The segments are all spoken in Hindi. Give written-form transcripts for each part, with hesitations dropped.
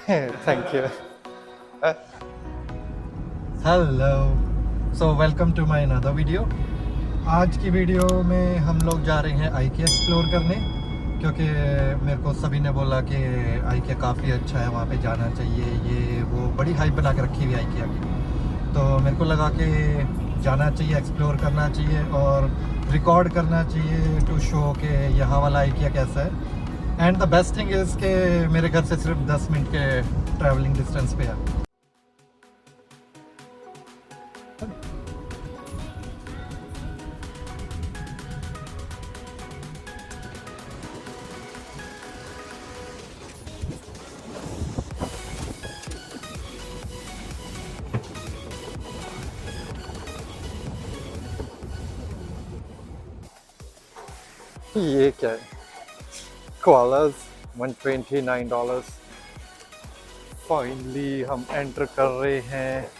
Thank you. Hello, so welcome to my another video. आज की वीडियो में हम लोग जा रहे हैं IKEA एक्सप्लोर करने, क्योंकि मेरे को सभी ने बोला कि IKEA काफ़ी अच्छा है, वहाँ पे जाना चाहिए। ये वो बड़ी हाइप बना के रखी हुई है IKEA की, तो मेरे को लगा कि जाना चाहिए, एक्सप्लोर करना चाहिए और रिकॉर्ड करना चाहिए टू शो कि यहाँ वाला IKEA कैसा है। And the best thing is कि मेरे घर से सिर्फ 10 मिनट के ट्रैवलिंग डिस्टेंस पे है। ये क्या है? कोआलास $129। फाइनली हम एंटर कर रहे हैं।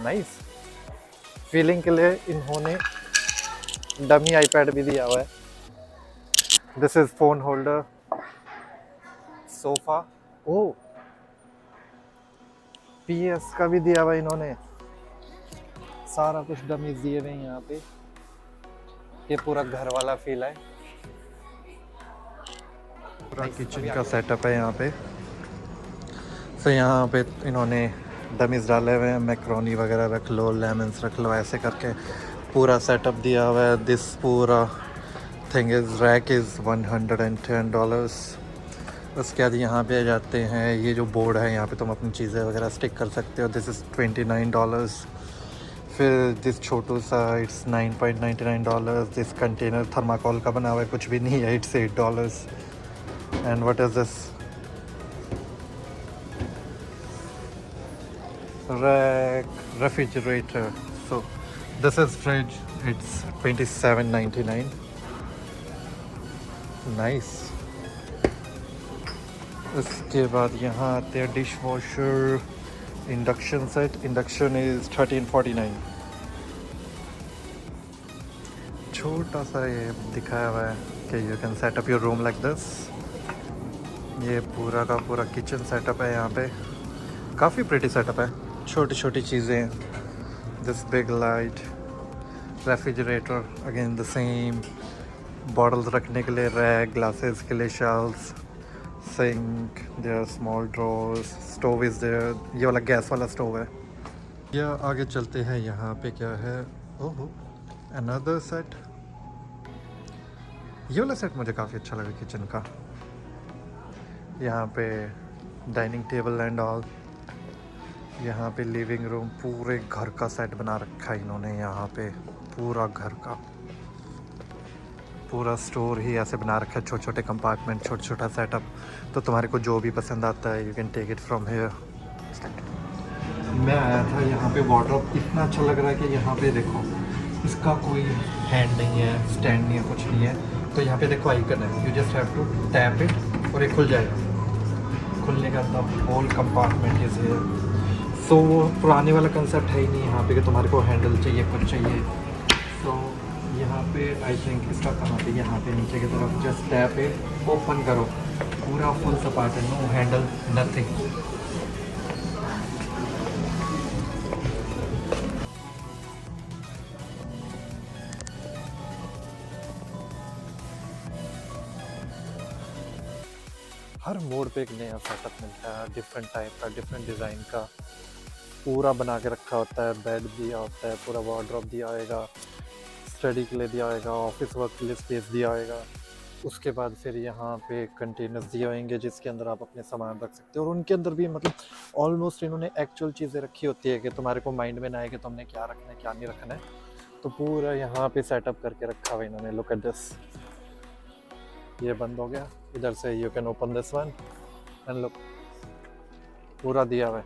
नाइस। फीलिंग के लिए इन्होंने डमी आईपैड भी दिया हुआ है। This is phone holder, sofa. ओ, PS का भी दिया हुआ है इन्होंने। सारा कुछ डमीज दिए हुए हैं यहाँ पे। ये पूरा घर वाला फील है। पूरा किचन का सेटअप है यहाँ पे। तो यहाँ पे इन्होंने डमीज डाले हुए हैं, मैक्रोनी वगैरह रख लो, लेमन्स रख लो, ऐसे करके पूरा सेटअप दिया हुआ है। दिस पूरा थिंग इज़ रैक इज़ $110। उसके बाद यहाँ पे आ जाते हैं, ये जो बोर्ड है यहाँ पे तुम अपनी चीज़ें वगैरह स्टिक कर सकते हो। This is $29। फिर दिस छोटू सा इट्स $9.99। दिस कंटेनर थर्माकोल का बना हुआ है, कुछ भी नहीं है, it's $8। And what is this rack refrigerator? So this is fridge, it's $27.99. nice. उसके बाद यहाँ आते हैं dish washer, induction set. Induction is $13.49। छोटा सा ये दिखाया हुआ है कि you can set up your room like this. ये पूरा का पूरा किचन सेटअप है यहाँ पे, काफ़ी प्रिटी सेटअप है। छोटी छोटी चीज़ें, this big light, refrigerator again the same, bottles रखने के लिए रैक, ग्लासेस के लिए shelfs, sink, there small drawers, stove is there. ये वाला गैस वाला स्टोव है। या आगे चलते हैं, यहाँ पे क्या है? ओहो, अनदर सेट। ये वाला सेट मुझे काफ़ी अच्छा लगा किचन का। यहाँ पे डाइनिंग टेबल एंड ऑल। यहाँ पे लिविंग रूम, पूरे घर का सेट बना रखा है इन्होंने। यहाँ पे पूरा घर का पूरा स्टोर ही ऐसे बना रखा है, छोटे छोटे कंपार्टमेंट, छोटा छोटा सेटअप। तो तुम्हारे को जो भी पसंद आता है you can take it from here. मैं आया था यहाँ पे, वार्डरोब इतना अच्छा लग रहा है कि यहाँ पे देखो, इसका कोई हैंड नहीं है, स्टैंड नहीं है, कुछ नहीं है। तो यहाँ पे देखो आइकन है, you just have to tap it और ये खुल जाएगा। खुलने का तब whole compartment is here. So वो पुराने वाला कंसेप्ट है ही नहीं यहाँ पे कि तुम्हारे को हैंडल चाहिए, कुछ चाहिए। सो यहाँ पे आई थिंक इसका कहाँ पे, यहाँ पे नीचे की तरफ जस्ट टैप है, ओपन करो, पूरा फुल सपाट है, नो हैंडल, नथिंग। हर मोड़ पे एक नया सेटअप मिलता है, डिफरेंट टाइप का, डिफरेंट डिज़ाइन का, पूरा बना के रखा होता है। बेड दिया होता है, पूरा वार्डरोब दिया होगा, स्टडी के लिए दिया होगा, ऑफिस वर्क के लिए स्पेस दिया होगा। उसके बाद फिर यहाँ पे कंटेनर्स दिए होंगे जिसके अंदर आप अपने सामान रख सकते हो। और उनके अंदर भी मतलब ऑलमोस्ट इन्होंने एक्चुअल चीज़ें रखी होती है कि तुम्हारे को माइंड में ना आए कि तुमने क्या रखना है क्या नहीं रखना है। तो पूरा यहाँ पे सेटअप करके रखा हुआ इन्होंने। लुक एट दिस, ये बंद हो गया, इधर से you can open this one and look, पूरा दिया हुआ है।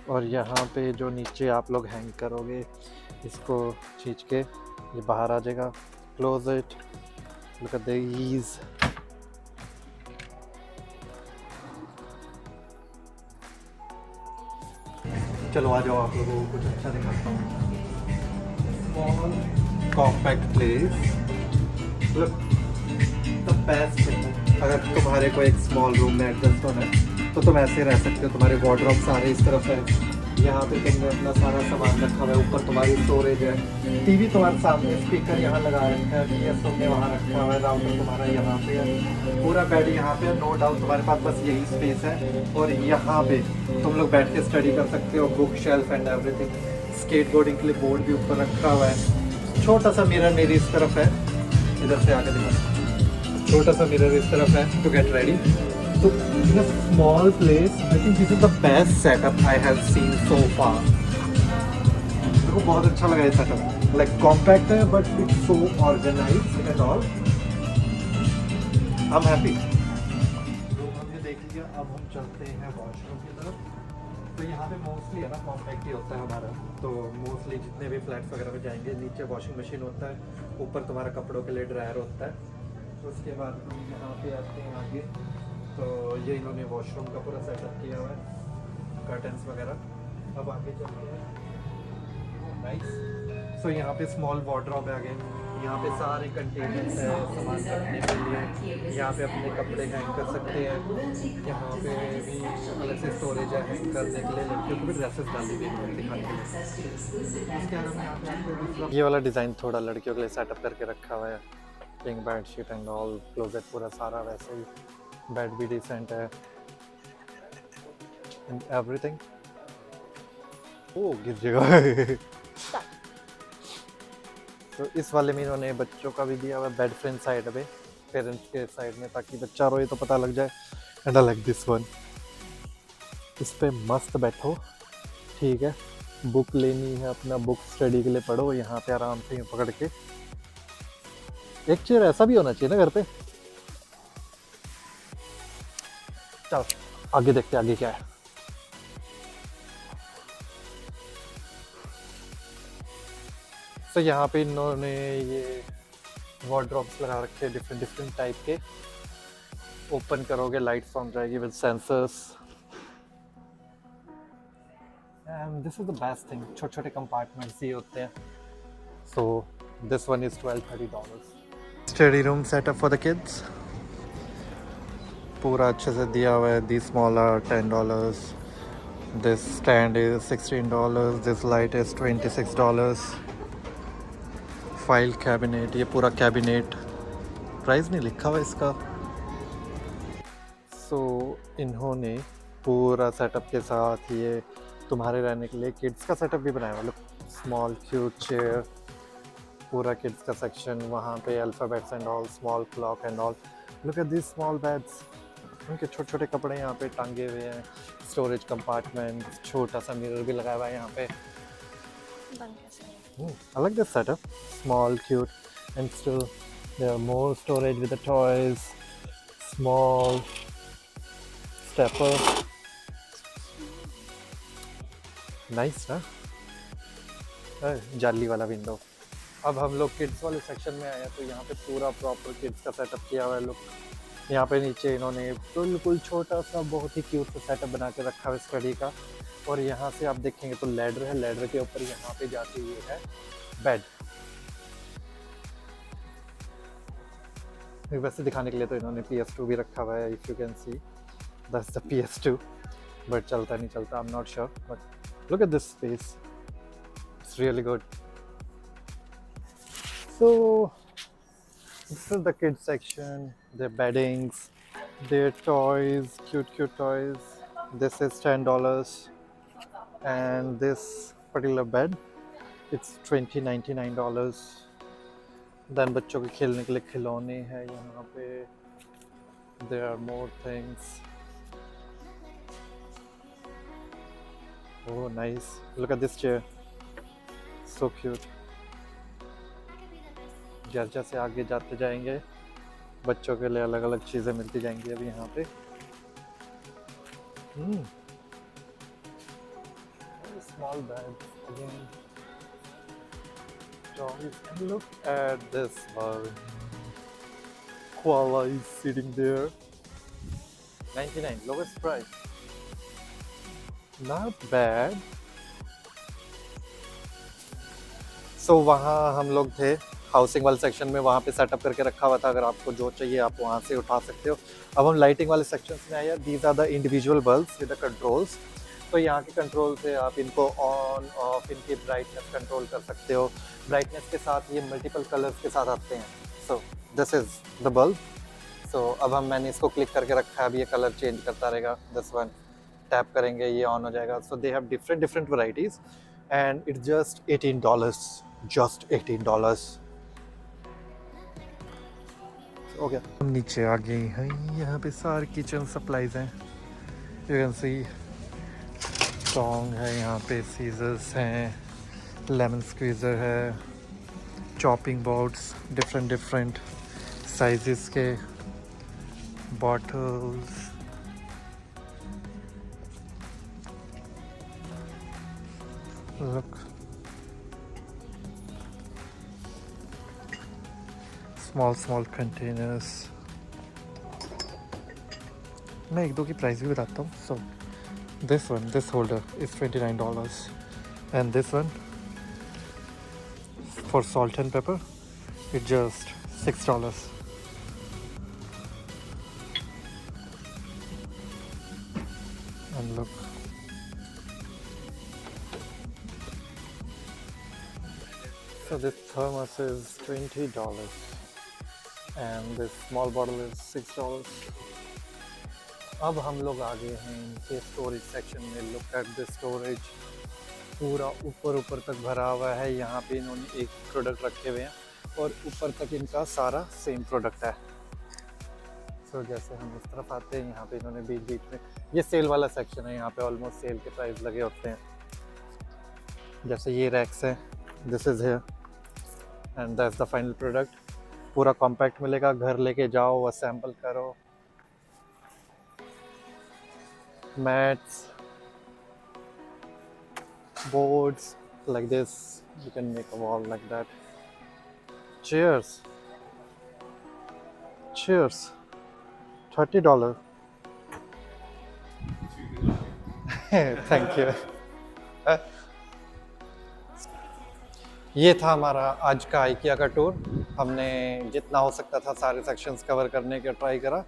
और यहाँ पे जो नीचे आप लोग हैंग करोगे, इसको खींच के ये बाहर आ जाएगा। Close it, look at the ease. चलो आ जाओ, आप लोगों को कुछ अच्छा दिखाता हूँ। Small compact place, look the best thing. अगर तुम्हारे को एक स्मॉल रूम में एडजस्ट होना है तो तुम ऐसे रह सकते हो। तुम्हारे वार्डरोब सारे इस तरफ है, यहाँ पे तुमने अपना सारा सामान रखा हुआ है, ऊपर तुम्हारी स्टोरेज है, टीवी तुम्हारे सामने, स्पीकर यहाँ लगा रखा है, PS तुमने वहाँ रखा हुआ है, राउटर तुम्हारा यहाँ पे है, पूरा बेड यहाँ पे है। नो डाउट तुम्हारे पास बस यही स्पेस है और यहाँ पे तुम लोग बैठ के स्टडी कर सकते हो, bookshelf and everything. Skateboarding के लिए बोर्ड भी ऊपर रखा हुआ है। छोटा सा मिरर मेरी इस तरफ है, इधर से आके देखो, छोटा सा मिरर इस तरफ है to get ready. So in a small place, I think this is the best setup I have seen so far. मेरे को बहुत अच्छा लगा ये setup. Like compact है but it's so organized and all. I'm happy. तो हमने देख लिया, अब हम चलते हैं वॉशरूम की तरफ। तो यहाँ पे मोस्टली है ना कॉम्पैक्ट ही होता है हमारा। तो मोस्टली जितने भी फ्लैट्स वगैरह में जाएंगे, नीचे वॉशिंग मशीन होता है, ऊपर तुम्हारा कपड़ों के लिए ड्रायर होता है। तो उसके बाद हम यहाँ पे आते हैं आगे, तो ये इन्होंने वॉशरूम का पूरा सेटअप किया हुआ है, कर्टन्स वगैरह। अब आगे चलते हैं, नाइस। सो यहाँ पे स्मॉल वार्डरोब है आगे, यहाँ पे सारे कंटेनर्स हैं सामान रखने के लिए, यहाँ पे अपने कपड़े हैंग कर सकते हैं। यहाँ पे भी अलग से स्टोरेज है हैंग करने के लिए, लड़कियों को भी ड्रेसेस डाली हुई है दिखाने के लिए। इसके अलावा यहाँ पे आपको ये वाला डिज़ाइन थोड़ा लड़कियों के लिए सेटअप करके रखा हुआ है, pink bed sheet and all, closet पूरा सारा वैसे ही, बेड भी डिसेंट है एंड एवरीथिंग। ओ गिर जाएगा। तो इस वाले में इन्होंने बच्चों का भी दिया हुआ बेड फ्रेंड साइड पे, पेरेंट्स के साइड में, ताकि बच्चा रोए तो पता लग जाए। And I like this one, इस पे मस्त बैठो, ठीक है, बुक लेनी है अपना, बुक स्टडी के लिए पढ़ो यहाँ पे आराम से पकड़ के। एक चेयर ऐसा भी होना चाहिए ना घर पे। चलो आगे देखते हैं आगे क्या है। तो यहाँ पे इन्होंने ये वार्डरोब्स लगा रखे हैं डिफरेंट डिफरेंट टाइप के। ओपन करोगे लाइट्स ऑन जाएगी with sensors. And this is the best thing, छोटे छोटे कंपार्टमेंट्स ही होते हैं। So this one is $12-30। Study room setup for the kids, पूरा अच्छे से दिया हुआ है। The small are $10, this stand is $16, this light is $26। File cabinet, ये पूरा कैबिनेट, प्राइस नहीं लिखा हुआ इसका। सो इन्होंने पूरा सेटअप के साथ ये तुम्हारे रहने के लिए किड्स का सेटअप भी बनाया हुआ। लुक, स्मॉल क्यूट चेयर, पूरा किड्स का सेक्शन, वहाँ पे alphabets and all, small clock and all. Look at this small beds, उनके छोटे छोटे कपड़े यहाँ पे टांगे हुए हैं। स्टोरेज कंपार्टमेंट, छोटा सा मिरर भी लगाया हुआ है यहाँ पे। I like this setup, small, cute, and still there are more storage with the toys, small stepper, nice ना? जाली वाला विंडो। अब हम लोग किड्स वाले सेक्शन में आए हैं, तो यहाँ पे पूरा प्रॉपर किड्स का सेटअप किया हुआ है। लोग यहाँ पे नीचे इन्होंने बिल्कुल छोटा सा बहुत ही क्यूट सा सेटअप बना के रखा है स्टडी का। और यहाँ से आप देखेंगे तो लैडर है, लैडर के ऊपर यहाँ पे जाती हुई है बेड। वैसे दिखाने के लिए तो इन्होंने PS2 भी रखा हुआ है, if you can see that's the PS2, but चलता नहीं चलता, I am not sure, but look at this space, it's really good. So this is the kids section, their beddings, their toys, cute toys. This is $10, and this particular bed it's $99। then बच्चों के खेलने के लिए खिलौने हैं यहाँ पे। there are more things। oh nice, look at this chair, so cute। जैसे जैसे आगे जाते जाएंगे बच्चों के लिए अलग अलग चीज़ें मिलती जाएंगी अभी यहाँ पे। Small beds again, toys, and look at this one. Koala is sitting there, $99, lowest price, not bad। So वहाँ हम लोग थे हाउसिंग वाले सेक्शन में वहाँ पे सेटअप करके रखा हुआ था, अगर आपको जो चाहिए आप वहाँ से उठा सकते हो। अब हम लाइटिंग वाले सेक्शन में आए हैं। These are the individual bulbs with the controls. तो यहाँ के कंट्रोल से आप इनको ऑन ऑफ, इनकी ब्राइटनेस कंट्रोल कर सकते हो। ब्राइटनेस के साथ ये मल्टीपल कलर्स के साथ आते हैं। So this is the bulb. सो अब मैंने इसको क्लिक करके रखा है, अब ये कलर चेंज करता रहेगा। दिस वन टैप करेंगे ये ऑन हो जाएगा। So they have different different varieties and it's just $18, just $18। हो गया। हम नीचे आ गए हैं, यहाँ पे सारे किचन सप्लाईज हैं। यू कैन सी टोंग है यहाँ पे, सीजर्स हैं, लेमन स्क्वीज़र है, chopping boards different different sizes के, बॉटल्स, लुक स्मॉल कंटेनर्स। मैं एक दो की प्राइस भी बताता हूँ। So this holder is $29 and this one for salt and paper it just $6। And look, so this thermos is $20 and this small bottle is $6। अब हम लोग आ गए हैं इनके स्टोरेज सेक्शन में। लुक एट द स्टोरेज, पूरा ऊपर तक भरा हुआ है। यहाँ पे इन्होंने एक प्रोडक्ट रखे हुए हैं और ऊपर तक इनका सारा सेम प्रोडक्ट है। सो जैसे हम इस तरफ आते हैं, यहाँ पे इन्होंने बीच बीच में, ये सेल वाला सेक्शन है, यहाँ पे ऑलमोस्ट सेल के प्राइस लगे होते हैं। जैसे ये रैक्स हैं, this is here and that's the final product. पूरा कॉम्पैक्ट मिलेगा, घर लेके जाओ, असेंबल करो। Mats, boards like this, you can make a wall like that. Chairs $30। Thank you. ये था हमारा आज का IKEA का टूर। हमने जितना हो सकता था सारे सेक्शंस कवर करने का ट्राई करा।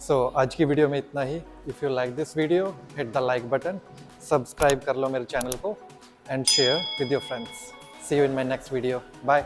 सो आज की वीडियो में इतना ही। If you like this video, hit the like button, subscribe कर लो मेरे चैनल को and share with your friends. See you in my next video. Bye.